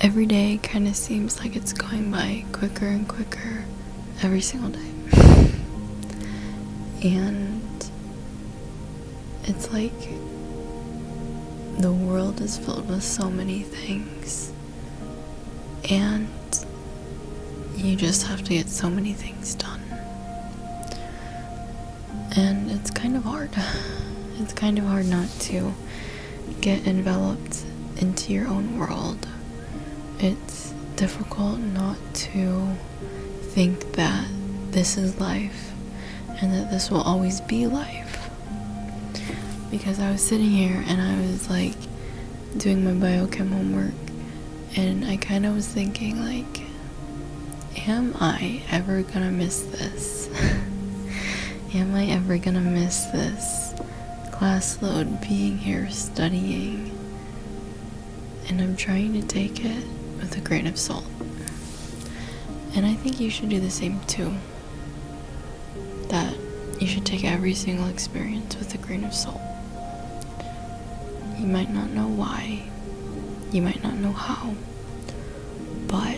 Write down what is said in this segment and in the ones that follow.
every day kind of seems like it's going by quicker and quicker every single day. And it's like the world is filled with so many things, and you just have to get so many things done. And it's kind of hard. It's kind of hard not to get enveloped into your own world. It's difficult not to think that this is life and that this will always be life. Because I was sitting here and I was like doing my biochem homework, and I kind of was thinking like, am I ever gonna miss this? Am I ever gonna miss this class load, being here studying? And I'm trying to take it with a grain of salt. And I think you should do the same too. That you should take every single experience with a grain of salt. You might not know why, you might not know how, but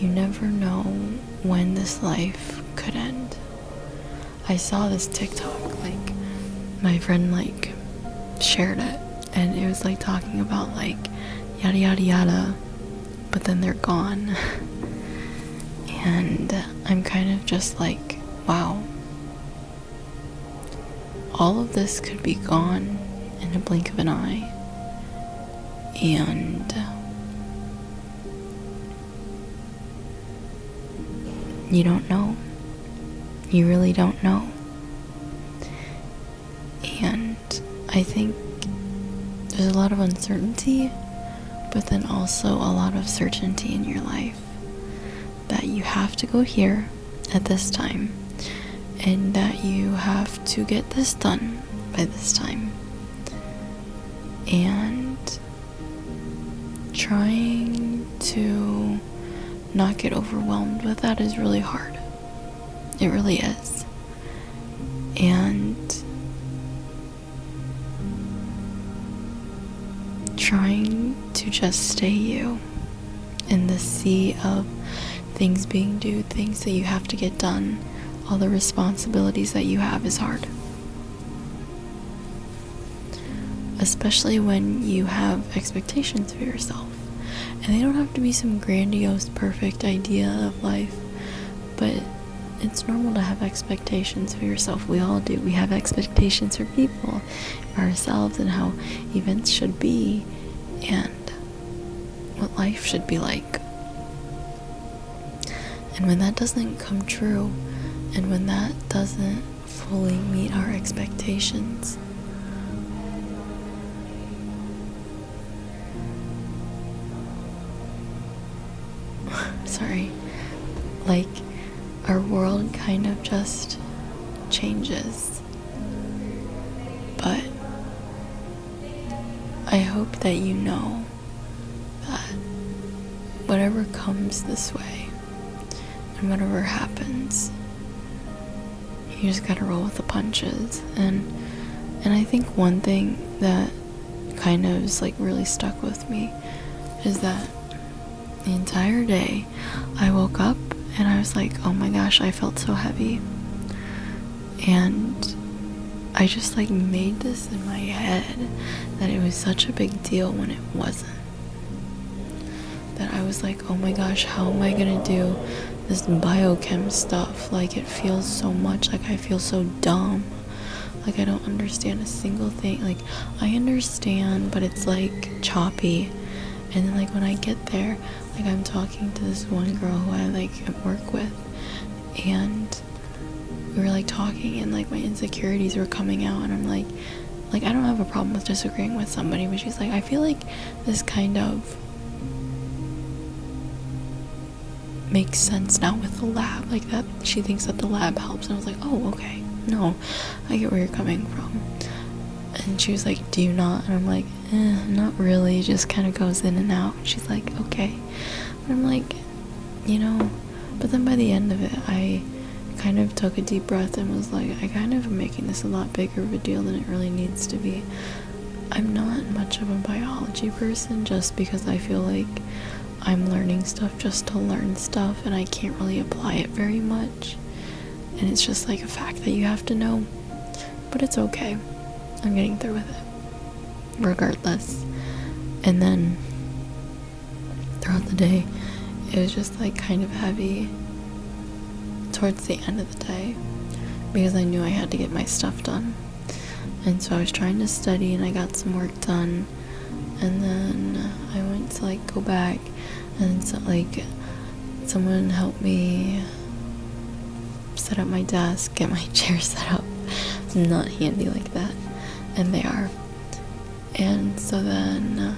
you never know when this life could end. I saw this TikTok, like, my friend, like, shared it, and it was, like, talking about, like, yada yada yada, but then they're gone. And I'm kind of just like, wow. All of this could be gone in a blink of an eye. And you don't know. You really don't know. And I think there's a lot of uncertainty, but then also a lot of certainty in your life. That you have to go here at this time, and that you have to get this done by this time. And trying to not get overwhelmed with that is really hard. It really is. And trying to just stay you in the sea of things being due, things that you have to get done, all the responsibilities that you have is hard. Especially when you have expectations for yourself. And they don't have to be some grandiose, perfect idea of life, but it's normal to have expectations for yourself. We all do. We have expectations for people, for ourselves, and how events should be, and what life should be like. And when that doesn't come true, and when that doesn't fully meet our expectations, sorry, like, our world kind of just changes. But I hope that you know that whatever comes this way, and whatever happens, you just gotta roll with the punches. And I think one thing that kind of is like really stuck with me is that the entire day I woke up and I was like, oh my gosh, I felt so heavy. And I just like made this in my head that it was such a big deal when it wasn't. That I was like, oh my gosh, how am I gonna do this biochem stuff? Like, it feels so much like I feel so dumb. Like, I don't understand a single thing. Like, I understand, but it's like choppy. And then like when I get there, like I'm talking to this one girl who I like work with, and we were like talking, and like my insecurities were coming out, and I'm like I don't have a problem with disagreeing with somebody, but she's like, I feel like this kind of makes sense now with the lab, like that she thinks that the lab helps. And I was like, oh, okay, no, I get where you're coming from. And she was like, do you not? And I'm like, not really, just kind of goes in and out. And she's like, okay. But I'm like, but then by the end of it, I kind of took a deep breath and was like, I kind of am making this a lot bigger of a deal than it really needs to be. I'm not much of a biology person, just because I feel like I'm learning stuff just to learn stuff and I can't really apply it very much. And it's just like a fact that you have to know. But it's okay. I'm getting through with it. Regardless. And then throughout the day, it was just like kind of heavy towards the end of the day, because I knew I had to get my stuff done. And so I was trying to study and I got some work done, and then I went to like go back, and so like someone helped me set up my desk, get my chair set up. I'm not handy like that, and they are. And so then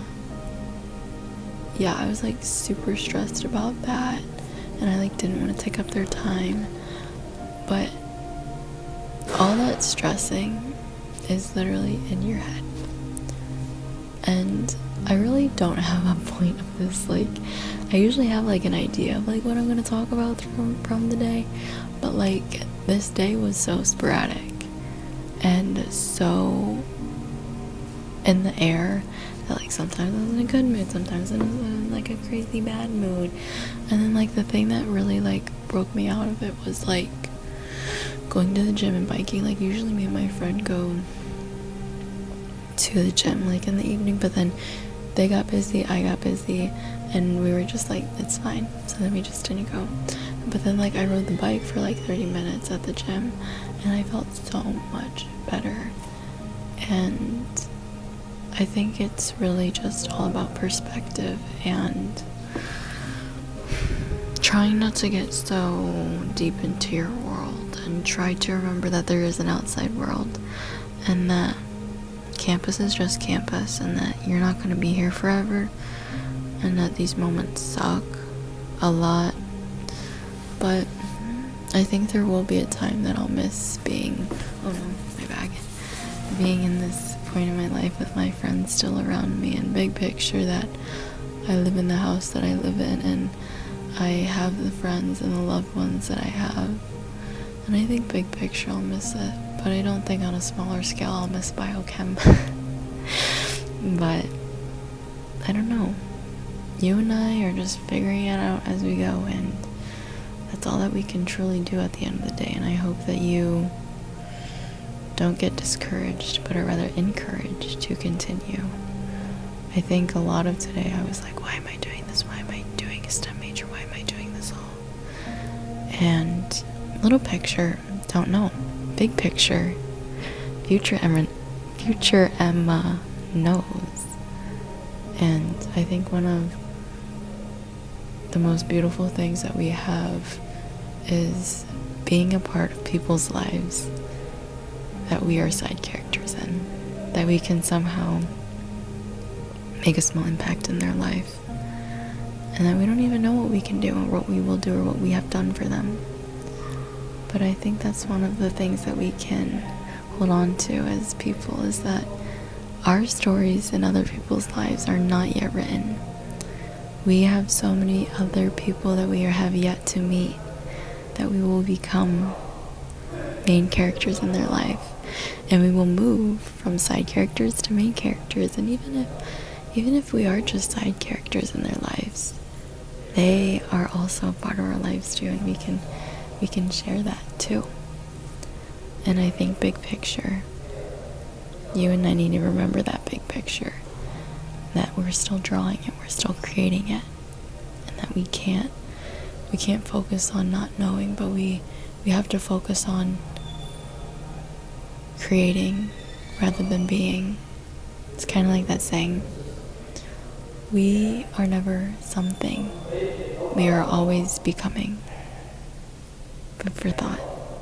yeah, I was like super stressed about that, and I like didn't want to take up their time. But all that stressing is literally in your head. And I really don't have a point of this. Like, I usually have like an idea of like what I'm going to talk about from the day, but like this day was so sporadic and so in the air that like sometimes I was in a good mood, sometimes I was in like a crazy bad mood. And then like the thing that really like broke me out of it was like going to the gym and biking. Like usually me and my friend go to the gym like in the evening, but then they got busy, I got busy, and we were just like, it's fine. So then we just didn't go. But then like I rode the bike for like 30 minutes at the gym, and I felt so much better. And I think it's really just all about perspective and trying not to get so deep into your world, and try to remember that there is an outside world, and that campus is just campus, and that you're not going to be here forever, and that these moments suck a lot. But I think there will be a time that I'll miss being, oh no, my bag, being in this point in my life with my friends still around me, and big picture that I live in the house that I live in, and I have the friends and the loved ones that I have. And I think big picture I'll miss it, but I don't think on a smaller scale I'll miss biochem. But I don't know, you and I are just figuring it out as we go, and that's all that we can truly do at the end of the day. And I hope that you don't get discouraged, but are rather encouraged to continue. I think a lot of today I was like, why am I doing this? Why am I doing a STEM major? Why am I doing this all? And little picture, don't know. Big picture, future Emma knows. And I think one of the most beautiful things that we have is being a part of people's lives that we are side characters in, that we can somehow make a small impact in their life, and that we don't even know what we can do or what we will do or what we have done for them. But I think that's one of the things that we can hold on to as people, is that our stories in other people's lives are not yet written. We have so many other people that we have yet to meet, that we will become main characters in their life, and we will move from side characters to main characters. And even if we are just side characters in their lives, they are also a part of our lives too, and we can share that too. And I think big picture, you and I need to remember that big picture, that we're still drawing it, we're still creating it, and that we can't focus on not knowing, but we have to focus on creating rather than being. It's kind of like that saying, we are never something, we are always becoming. Food for thought.